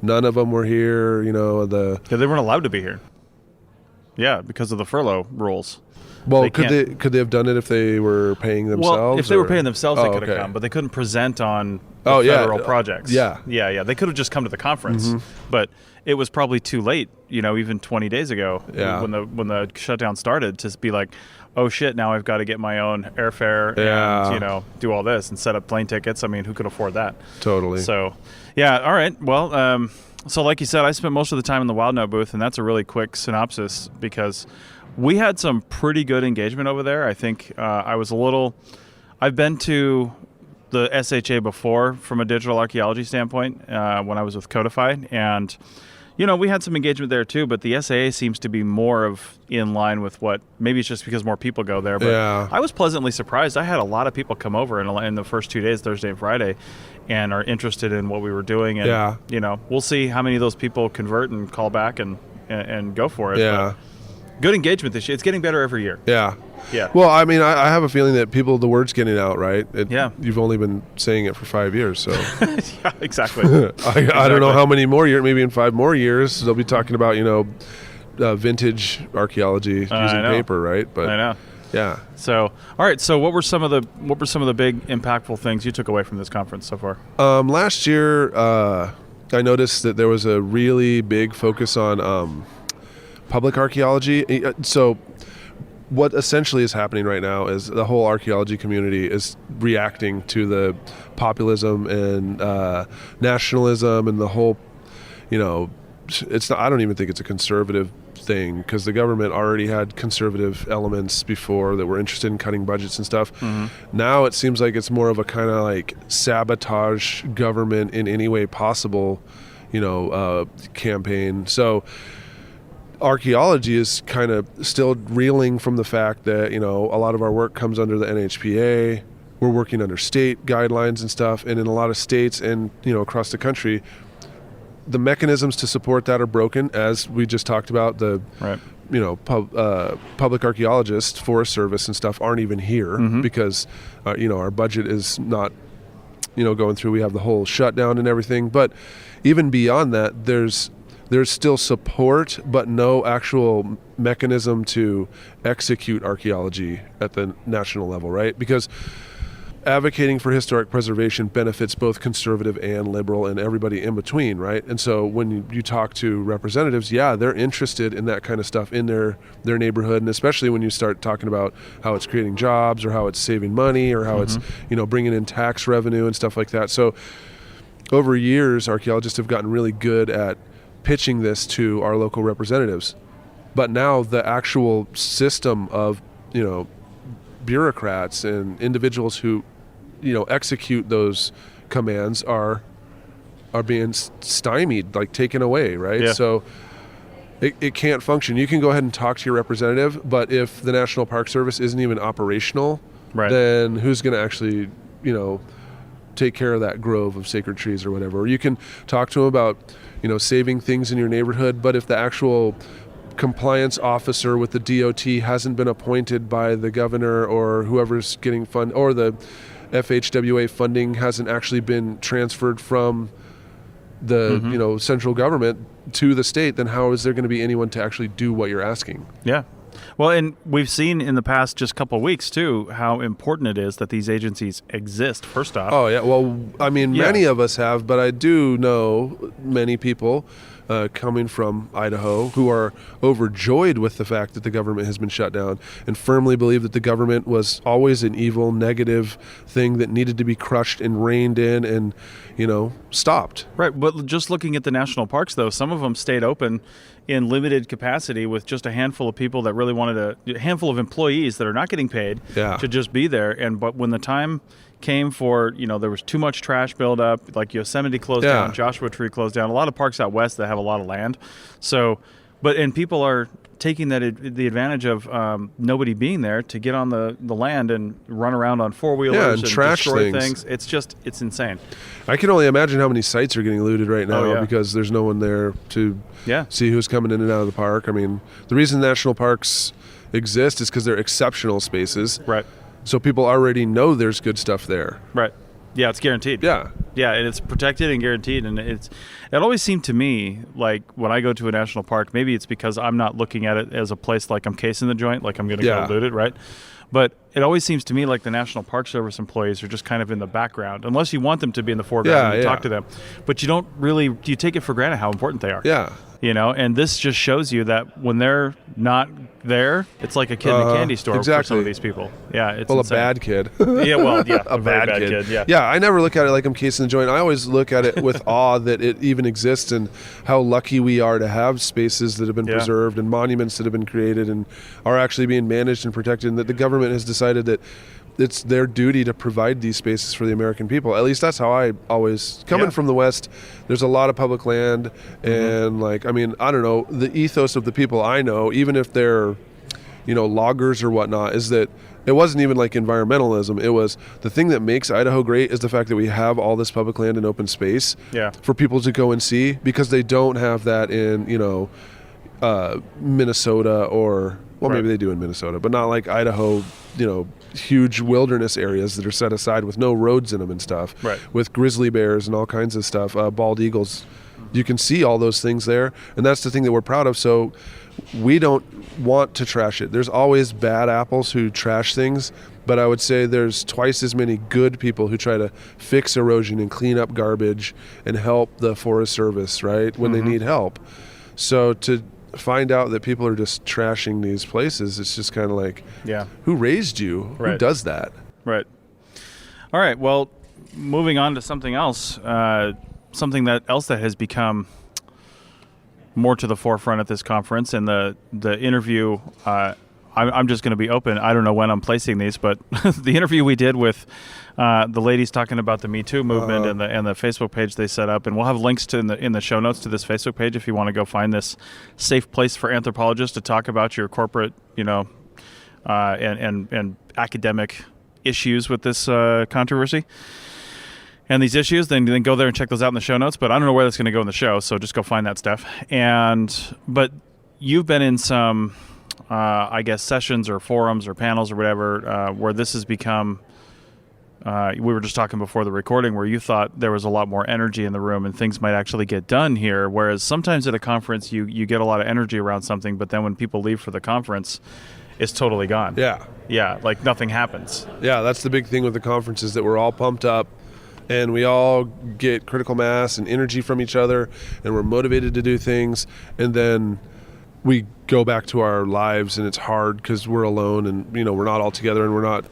None of them were here, they weren't allowed to be here. Yeah, because of the furlough rules. Well, could they have done it if they were paying themselves? Well, if they were paying themselves, they could have come, but they couldn't present on federal projects. Yeah. They could have just come to the conference, but it was probably too late. Even 20 days ago, when the shutdown started, to be like, oh shit, now I've got to get my own airfare and do all this and set up plane tickets. I mean, who could afford that? Totally. So, all right. Well, so like you said, I spent most of the time in the WildNote booth, and that's a really quick synopsis because we had some pretty good engagement over there. I think I've been to the SHA before from a digital archaeology standpoint when I was with Codify, and we had some engagement there too, but the SAA seems to be more of in line with what, maybe it's just because more people go there, but I was pleasantly surprised. I had a lot of people come over in the first 2 days, Thursday and Friday, and are interested in what we were doing, and we'll see how many of those people convert and call back and go for it. But good engagement this year. It's getting better every year. Yeah. Yeah. Well, I mean, I have a feeling that the word's getting out, right? You've only been saying it for 5 years, so. Yeah, exactly. I don't know how many more years, maybe in 5 more years, they'll be talking about, vintage archaeology using paper, right? But I know. Yeah. So, all right. So, what were some of the big impactful things you took away from this conference so far? Last year, I noticed that there was a really big focus on public archaeology. So what essentially is happening right now is the whole archaeology community is reacting to the populism and nationalism and the whole, it's not, I don't even think it's a conservative thing, because the government already had conservative elements before that were interested in cutting budgets and stuff. Now it seems like it's more of a kind of like sabotage government in any way possible, campaign. So archaeology is kind of still reeling from the fact that, a lot of our work comes under the NHPA. We're working under state guidelines and stuff. And in a lot of states and, across the country, the mechanisms to support that are broken, as we just talked about. The, public archaeologists, Forest Service and stuff aren't even here because, our budget is not, going through. We have the whole shutdown and everything. But even beyond that, there's still support, but no actual mechanism to execute archaeology at the national level, right? Because advocating for historic preservation benefits both conservative and liberal and everybody in between, right? And so when you talk to representatives, they're interested in that kind of stuff in their neighborhood, and especially when you start talking about how it's creating jobs or how it's saving money or how it's, bringing in tax revenue and stuff like that. So over years, archaeologists have gotten really good at pitching this to our local representatives. But now the actual system of, bureaucrats and individuals who, execute those commands are being stymied, like taken away, right? Yeah. So it can't function. You can go ahead and talk to your representative, but if the National Park Service isn't even operational, then who's going to actually, take care of that grove of sacred trees or whatever? Or you can talk to them about, saving things in your neighborhood, but if the actual compliance officer with the DOT hasn't been appointed by the governor or whoever's getting fund, or the FHWA funding hasn't actually been transferred from the central government to the state, then how is there going to be anyone to actually do what you're asking? Yeah. Well, and we've seen in the past just couple of weeks, too, how important it is that these agencies exist, first off. Oh, yeah. Well, I mean, many of us have, but I do know many people coming from Idaho who are overjoyed with the fact that the government has been shut down and firmly believe that the government was always an evil, negative thing that needed to be crushed and reined in and, stopped. Right. But just looking at the national parks, though, some of them stayed open in limited capacity with just a handful of people that really wanted a handful of employees that are not getting paid to just be there. But when the time came for, there was too much trash buildup, like Yosemite closed down, Joshua Tree closed down, a lot of parks out west that have a lot of land. So, and people are taking the advantage of nobody being there to get on the land and run around on four-wheelers and trash destroy things. It's insane. I can only imagine how many sites are getting looted right now because there's no one there to see who's coming in and out of the park. I mean, the reason national parks exist is because they're exceptional spaces. Right. So people already know there's good stuff there. Right. Yeah, it's guaranteed. Yeah. Yeah, and it's protected and guaranteed. And it always seemed to me like when I go to a national park, maybe it's because I'm not looking at it as a place like I'm casing the joint, like I'm going to go loot it, right? But it always seems to me like the National Park Service employees are just kind of in the background, unless you want them to be in the foreground and you talk to them. But you take it for granted how important they are. Yeah. And this just shows you that when they're not there, it's like a kid in a candy store for some of these people. Yeah, it's insane. A bad kid. A bad kid. Yeah, I never look at it like I'm casing the joint. I always look at it with awe that it even exists and how lucky we are to have spaces that have been preserved and monuments that have been created and are actually being managed and protected, and that the government has decided that it's their duty to provide these spaces for the American people. At least that's how I always, coming from the West, there's a lot of public land and I don't know, the ethos of the people I know, even if they're, loggers or whatnot, is that it wasn't even like environmentalism. It was the thing that makes Idaho great is the fact that we have all this public land and open space for people to go and see, because they don't have that in, Minnesota or, maybe they do in Minnesota, but not like Idaho, huge wilderness areas that are set aside with no roads in them and stuff, with grizzly bears and all kinds of stuff, bald eagles. You can see all those things there, and that's the thing that we're proud of. So we don't want to trash it. There's always bad apples who trash things, but I would say there's twice as many good people who try to fix erosion and clean up garbage and help the Forest Service, right, when they need help. So to find out that people are just trashing these places, it's just kind of like, who raised you? Who does that? Right. All right. Well, moving on to something else, something that has become more to the forefront at this conference, and the interview. I'm just going to be open. I don't know when I'm placing these, but the interview we did with the ladies talking about the Me Too movement and the Facebook page they set up, and we'll have links to in the show notes to this Facebook page if you want to go find this safe place for anthropologists to talk about your corporate, and academic issues with this controversy and these issues. Then go there and check those out in the show notes. But I don't know where that's going to go in the show, so just go find that stuff. But you've been in some, I guess, sessions or forums or panels or whatever, where this has become, we were just talking before the recording, where you thought there was a lot more energy in the room and things might actually get done here. Whereas sometimes at a conference, you get a lot of energy around something, but then when people leave for the conference, it's totally gone. Yeah, like nothing happens. Yeah, that's the big thing with the conference, is that we're all pumped up and we all get critical mass and energy from each other, and we're motivated to do things, and then we go back to our lives, and it's hard because we're alone and we're not all together and we're not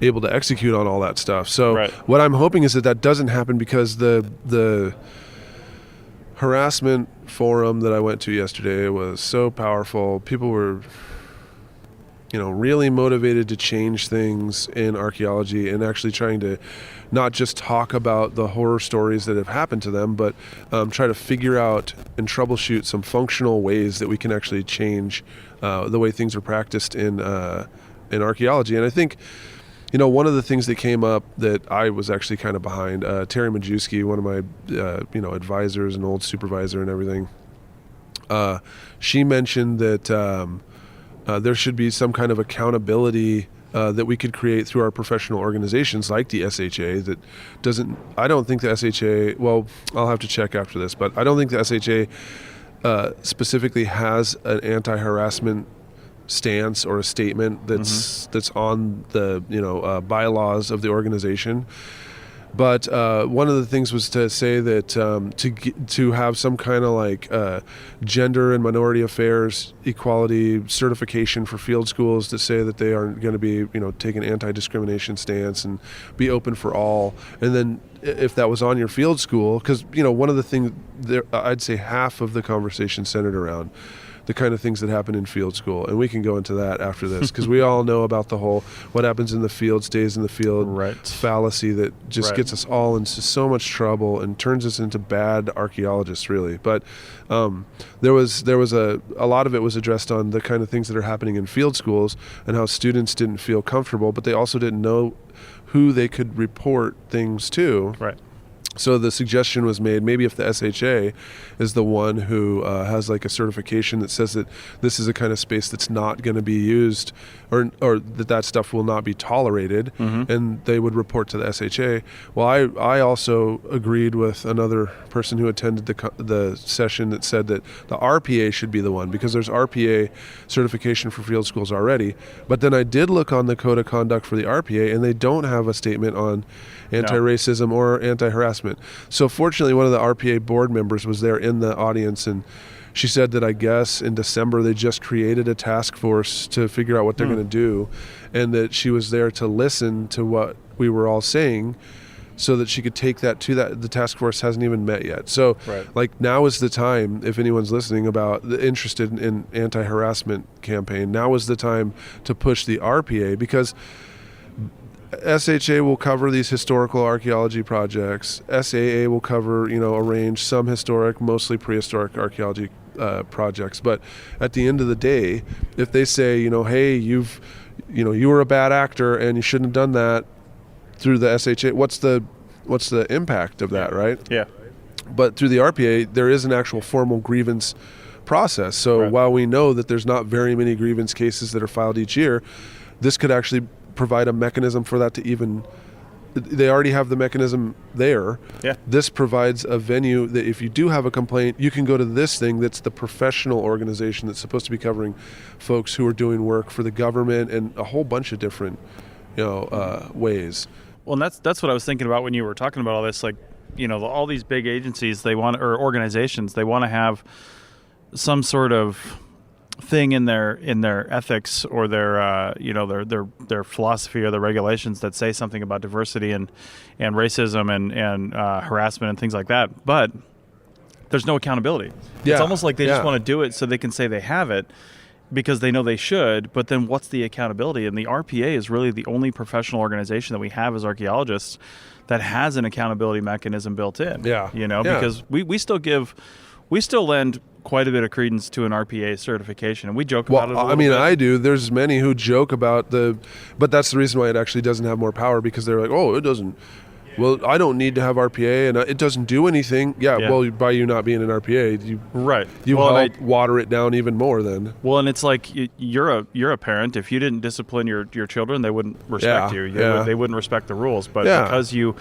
able to execute on all that stuff. So what I'm hoping is that doesn't happen, because the harassment forum that I went to yesterday was so powerful. People were really motivated to change things in archaeology and actually trying to not just talk about the horror stories that have happened to them, but try to figure out and troubleshoot some functional ways that we can actually change the way things are practiced in archaeology. And I think, one of the things that came up that I was actually kind of behind, Terry Majewski, one of my, advisors and old supervisor and everything, she mentioned that there should be some kind of accountability that we could create through our professional organizations like the SHA that doesn't, I don't think the SHA, well, I'll have to check after this, but I don't think the SHA specifically has an anti-harassment stance or a statement that's on the bylaws of the organization. But one of the things was to say that to have some kind of like gender and minority affairs equality certification for field schools to say that they are going to be take an anti-discrimination stance and be open for all. And then if that was on your field school, because one of the things there, I'd say half of the conversation centered around the kind of things that happen in field school, and we can go into that after this, because we all know about the whole what happens in the field stays in the field fallacy that just gets us all into so much trouble and turns us into bad archaeologists, really. But there was a lot of it was addressed on the kind of things that are happening in field schools and how students didn't feel comfortable, but they also didn't know who they could report things to. Right. So the suggestion was made, maybe if the SHA is the one who has like a certification that says that this is a kind of space that's not going to be used or that stuff will not be tolerated, and they would report to the SHA. Well, I also agreed with another person who attended the session that said that the RPA should be the one, because there's RPA certification for field schools already. But then I did look on the code of conduct for the RPA, and they don't have a statement on anti-racism or anti-harassment. So fortunately, one of the RPA board members was there in the audience, and she said that I guess in December they just created a task force to figure out what they're going to do, and that she was there to listen to what we were all saying so that she could take that to that. The task force hasn't even met yet. So like now is the time, if anyone's listening interested in anti-harassment campaign, now is the time to push the RPA, because SHA will cover these historical archaeology projects. SAA will cover, arrange some historic, mostly prehistoric archaeology projects. But at the end of the day, if they say, hey, you were a bad actor and you shouldn't have done that through the SHA, what's the impact of that, right? Yeah. But through the RPA, there is an actual formal grievance process. So while we know that there's not very many grievance cases that are filed each year, this could actually provide a mechanism for that to even, they already have the mechanism there. Yeah. This provides a venue that if you do have a complaint, you can go to this thing that's the professional organization that's supposed to be covering folks who are doing work for the government and a whole bunch of different, ways. Well, and that's what I was thinking about when you were talking about all this. Like, all these big agencies, or organizations, they want to have some sort of thing in their ethics or their their philosophy or their regulations that say something about diversity and racism and harassment and things like that, but there's no accountability. It's almost like they just want to do it so they can say they have it because they know they should, but then what's the accountability? And the RPA is really the only professional organization that we have as archaeologists that has an accountability mechanism built in. Because we still lend quite a bit of credence to an RPA certification, and we joke about it a little bit. I do. There's many who joke about but that's the reason why it actually doesn't have more power, because they're like, oh, it doesn't. Well, I don't need to have RPA, and it doesn't do anything. Well, by you not being an RPA, you help water it down even more then. Well, and it's like you're a parent. If you didn't discipline your children, they wouldn't respect you. They wouldn't respect the rules. But because you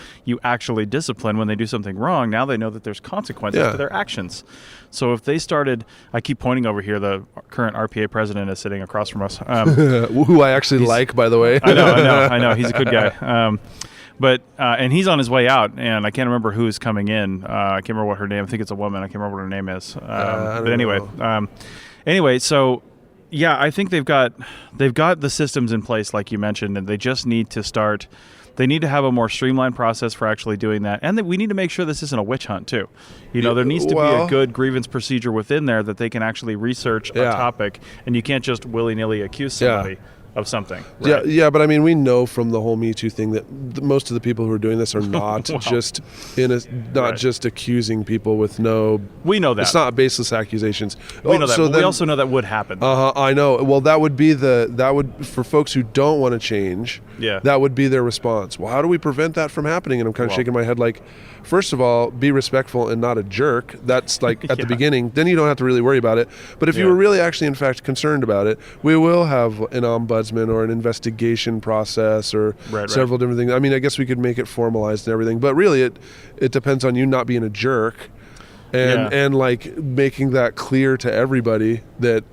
actually discipline when they do something wrong, now they know that there's consequences to their actions. So if they started, I keep pointing over here, the current RPA president is sitting across from us. Who I actually like, by the way. I know. He's a good guy. But and he's on his way out, and I can't remember who's coming in. I can't remember what her name. I think it's a woman. I can't remember what her name is. But anyway, so I think they've got the systems in place, like you mentioned, and they just need to start. They need to have a more streamlined process for actually doing that, and we need to make sure this isn't a witch hunt too. There needs to be a good grievance procedure within there that they can actually research a topic, and you can't just willy-nilly accuse somebody of something. Right? But I mean, we know from the whole Me Too thing that most of the people who are doing this are not just just accusing people with no. We know that it's not baseless accusations. We know that. So we also know that would happen. I know. Well, that would be for folks who don't want to change. That would be their response. Well, how do we prevent that from happening? And I'm kind of shaking my head like, first of all, be respectful and not a jerk. That's like at the beginning. Then you don't have to really worry about it. But if you were really actually, in fact, concerned about it, we will have an ombudsman or an investigation process or several different things. I mean, I guess we could make it formalized and everything. But really, it depends on you not being a jerk and like making that clear to everybody that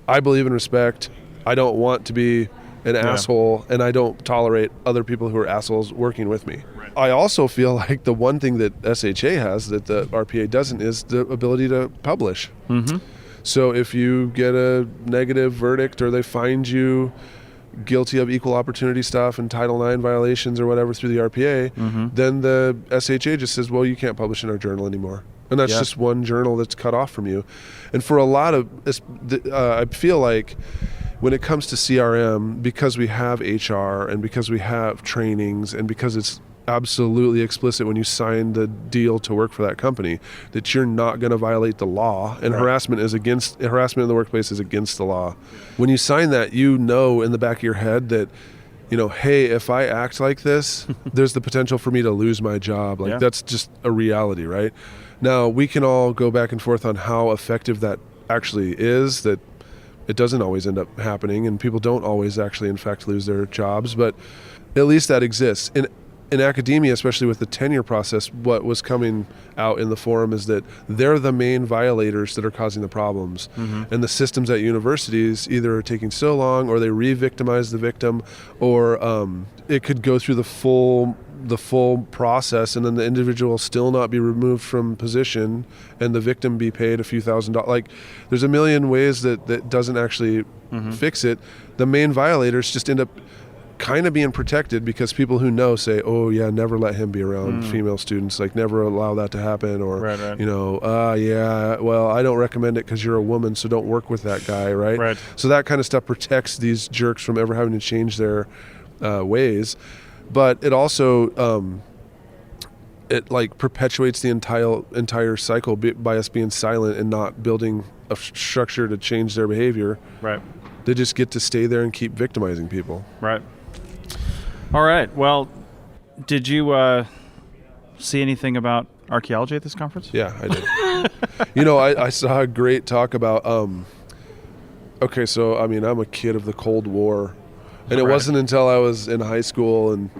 I believe in respect. I don't want to be an asshole, and I don't tolerate other people who are assholes working with me. Right. I also feel like the one thing that SHA has that the RPA doesn't is the ability to publish. Mm-hmm. So if you get a negative verdict or they find you guilty of equal opportunity stuff and Title IX violations or whatever through the RPA, then the SHA just says, well, you can't publish in our journal anymore. And that's just one journal that's cut off from you. And for a lot of, I feel like when it comes to CRM, because we have HR and because we have trainings and because it's absolutely explicit when you sign the deal to work for that company that you're not going to violate the law, and harassment in the workplace is against the law. When you sign that, you know in the back of your head that, hey, if I act like this, there's the potential for me to lose my job. Like that's just a reality, right? Now, we can all go back and forth on how effective that actually is, that it doesn't always end up happening, and people don't always actually, in fact, lose their jobs, but at least that exists. In academia, especially with the tenure process, what was coming out in the forum is that they're the main violators that are causing the problems. And the systems at universities either are taking so long, or they re-victimize the victim, or it could go through the full process and then the individual still not be removed from position and the victim be paid a few $1,000s. Like, there's a million ways that doesn't actually fix it. The main violators just end up kind of being protected because people who know say, oh yeah, never let him be around female students, like never allow that to happen, or well, I don't recommend it because you're a woman, so don't work with that guy, right? So that kind of stuff protects these jerks from ever having to change their ways. But it also it like perpetuates the entire cycle by us being silent and not building a structure to change their behavior. Right. They just get to stay there and keep victimizing people. Right. All right. Well, did you see anything about archaeology at this conference? Yeah, I did. I saw a great talk about. Okay, so I mean, I'm a kid of the Cold War, and it wasn't until I was in high school and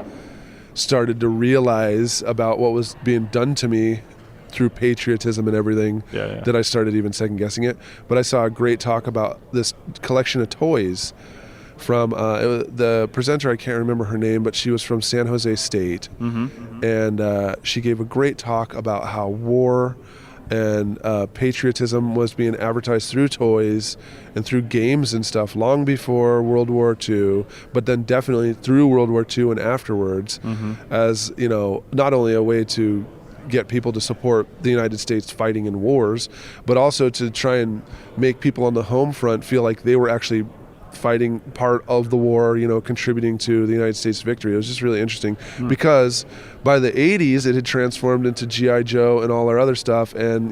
started to realize about what was being done to me through patriotism and everything that I started even second guessing it. But I saw a great talk about this collection of toys from the presenter. I can't remember her name, but she was from San Jose State. And she gave a great talk about how war and patriotism was being advertised through toys and through games and stuff long before World War II, but then definitely through World War II and afterwards, as not only a way to get people to support the United States fighting in wars, but also to try and make people on the home front feel like they were actually fighting part of the war, contributing to the United States victory. It was just really interesting because by the 80s it had transformed into G.I. Joe and all our other stuff, and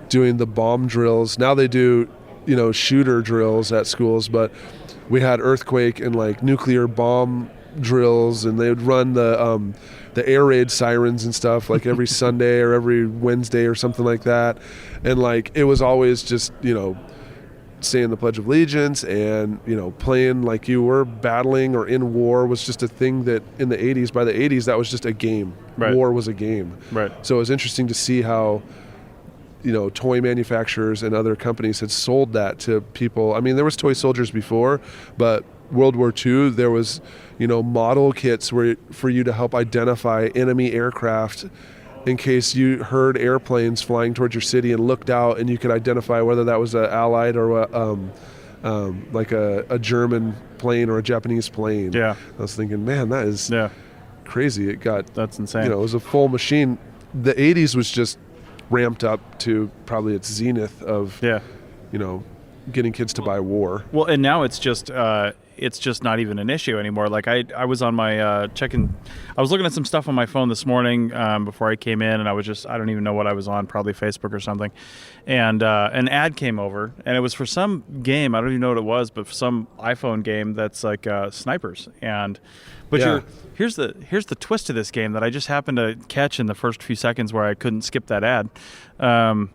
doing the bomb drills. Now they do shooter drills at schools, but we had earthquake and like nuclear bomb drills, and they would run the air raid sirens and stuff like every Sunday or every Wednesday or something like that. And like it was always just saying the Pledge of Allegiance and playing like you were battling or in war was just a thing that in the 80s, by the 80s, that was just a game. War was a game. So it was interesting to see how toy manufacturers and other companies had sold that to people. I mean, there was toy soldiers before, but World War II, there was model kits for you to help identify enemy aircraft in case you heard airplanes flying towards your city and looked out, and you could identify whether that was an Allied or like a German plane or a Japanese plane. I was thinking, man, that is crazy. That's insane. It was a full machine. The 80s was just ramped up to probably its zenith of getting kids to buy war. Well, and now it's just not even an issue anymore. Like I was on my I was looking at some stuff on my phone this morning before I came in, and I don't even know what I was on, probably Facebook or something. And an ad came over, and it was for some game. I don't even know what it was, but for some iPhone game that's like snipers. Here's the twist to this game that I just happened to catch in the first few seconds where I couldn't skip that ad. So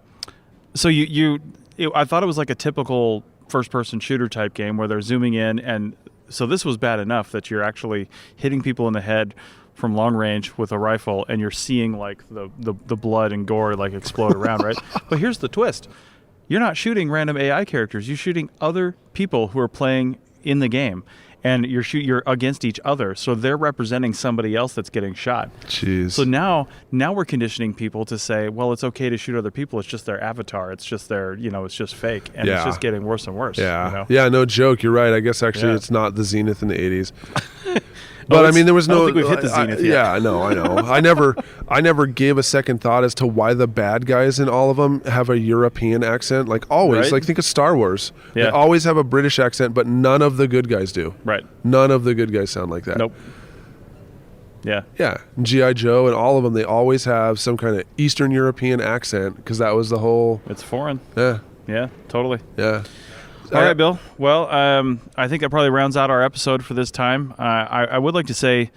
I thought it was like a typical first-person shooter type game where they're zooming in, and so this was bad enough that you're actually hitting people in the head from long range with a rifle, and you're seeing like the blood and gore like explode around, right? But here's the twist. You're not shooting random AI characters. You're shooting other people who are playing in the game. And you're against each other, so they're representing somebody else that's getting shot. Jeez. So now we're conditioning people to say, well, it's okay to shoot other people. It's just their avatar. It's just their, it's just fake, and it's just getting worse and worse. Yeah, yeah, no joke. You're right. I guess actually it's not the zenith in the '80s. But I mean, there was I no. don't think we've hit the zenith yet. Yeah, I know. I never gave a second thought as to why the bad guys in all of them have a European accent. Like always, Right? like think of Star Wars. Yeah. They always have a British accent, but none of the good guys do. Right. None of the good guys sound like that. Nope. Yeah. Yeah, G.I. Joe and all of them, they always have some kind of Eastern European accent because that was the whole. It's foreign. Yeah. Yeah, totally. Yeah. All right, Bill. Well, I think that probably rounds out our episode for this time. I would like to say,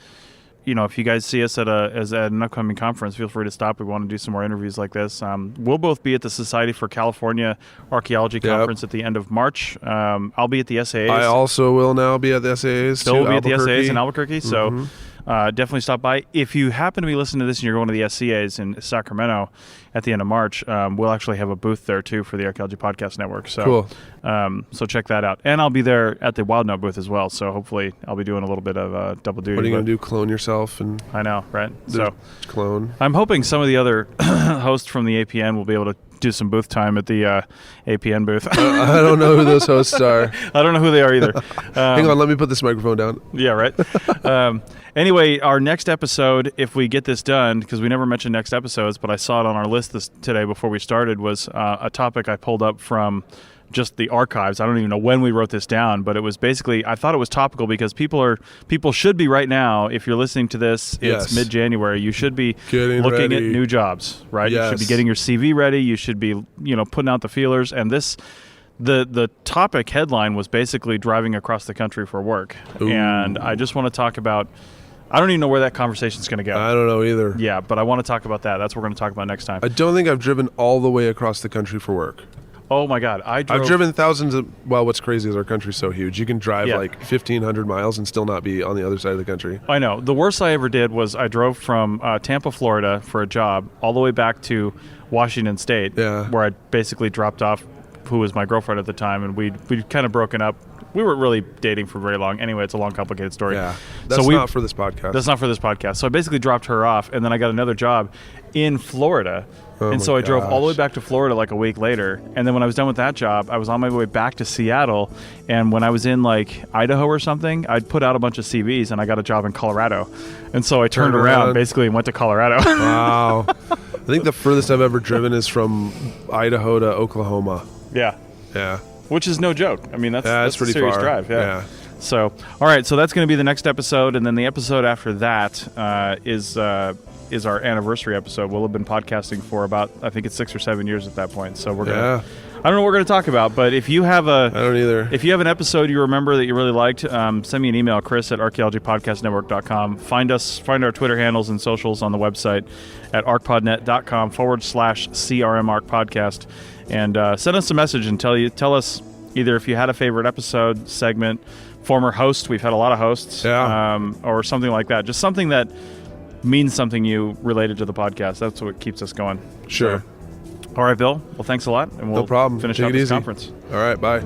if you guys see us at an upcoming conference, feel free to stop. We want to do some more interviews like this. We'll both be at the Society for California Archaeology Conference at the end of March. I'll be at the SAAs. I also will now be at the SAAs. Bill will be at the SAAs in Albuquerque. So definitely stop by. If you happen to be listening to this and you're going to the SCAs in Sacramento at the end of March, we'll actually have a booth there too for the Archaeology Podcast Network. So, cool. So check that out. And I'll be there at the Wild Note booth as well. So hopefully I'll be doing a little bit of double duty. What are you going to do? Clone yourself? And I know, right? So clone. I'm hoping some of the other hosts from the APN will be able to do some booth time at the APN booth. I don't know who those hosts are. I don't know who they are either. Hang on, let me put this microphone down. Yeah, right. Anyway, our next episode, if we get this done, because we never mentioned next episodes, but I saw it on our list today before we started, was a topic I pulled up from just the archives. I don't even know when we wrote this down, but it was basically, I thought it was topical because people should be right now, if you're listening to this, it's mid-January, you should be looking at new jobs, right? Yes. You should be getting your CV ready. You should be, putting out the feelers. And the topic headline was basically driving across the country for work. Ooh. And I just want to talk about, I don't even know where that conversation's going to go. I don't know either. Yeah, but I want to talk about that. That's what we're going to talk about next time. I don't think I've driven all the way across the country for work. Oh my God. I've driven thousands of, well, what's crazy is our country's so huge. You can drive like 1,500 miles and still not be on the other side of the country. I know. The worst I ever did was I drove from Tampa, Florida for a job all the way back to Washington State, where I basically dropped off who was my girlfriend at the time, and we'd kind of broken up. We weren't really dating for very long. Anyway, it's a long, complicated story. Yeah, that's not for this podcast. That's not for this podcast. So I basically dropped her off, and then I got another job in Florida. And so I drove all the way back to Florida like a week later. And then when I was done with that job, I was on my way back to Seattle. And when I was in like Idaho or something, I'd put out a bunch of CVs and I got a job in Colorado. And so I turned around basically and went to Colorado. Wow. I think the furthest I've ever driven is from Idaho to Oklahoma. Yeah. Yeah. Which is no joke. I mean, that's pretty a serious far. drive. Yeah. So, all right. So that's going to be the next episode. And then the episode after that is our anniversary episode. We'll have been podcasting for about, I think it's 6 or 7 years at that point. So we're going to, I don't know what we're going to talk about, but if you have I don't either. If you have an episode you remember that you really liked, send me an email, chris@archaeologypodcastnetwork.com. Find our Twitter handles and socials on the website at arcpodnet.com/CRMArcPodcast. And send us a message and tell us either if you had a favorite episode, segment, former host. We've had a lot of hosts. Or something like that. Just something that means something you related to the podcast. That's what keeps us going. Sure. So, all right, Bill. Well, thanks a lot. And we'll finish up this conference. All right, bye.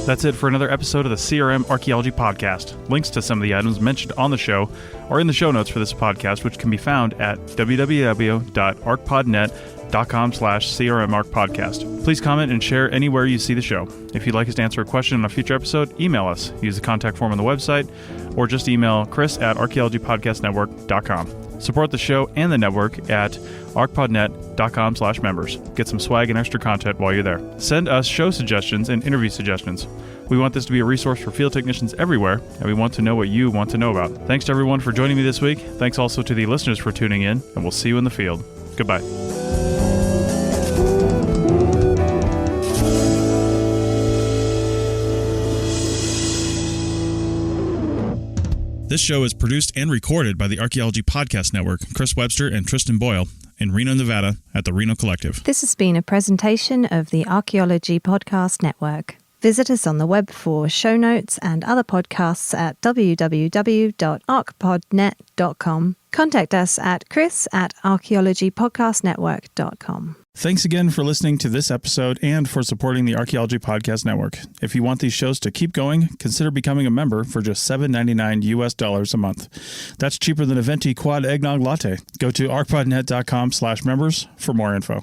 That's it for another episode of the CRM Archaeology Podcast. Links to some of the items mentioned on the show are in the show notes for this podcast, which can be found at www.arcpodnet.com/CRMArcPodcast. Please comment and share anywhere you see the show. If you'd like us to answer a question on a future episode, email us. Use the contact form on the website, or just email chris@archaeologypodcastnetwork.com. Support the show and the network at arcpodnet.com/members. Get some swag and extra content while you're there. Send us show suggestions and interview suggestions. We want this to be a resource for field technicians everywhere, and we want to know what you want to know about. Thanks to everyone for joining me this week. Thanks also to the listeners for tuning in, and we'll see you in the field. Goodbye. This show is produced and recorded by the Archaeology Podcast Network, Chris Webster and Tristan Boyle, in Reno, Nevada, at the Reno Collective. This has been a presentation of the Archaeology Podcast Network. Visit us on the web for show notes and other podcasts at www.arcpodnet.com. Contact us at chris@archaeologypodcastnetwork.com. Thanks again for listening to this episode and for supporting the Archaeology Podcast Network. If you want these shows to keep going, consider becoming a member for just $7.99 US a month. That's cheaper than a venti quad eggnog latte. Go to arcpodnet.com/members for more info.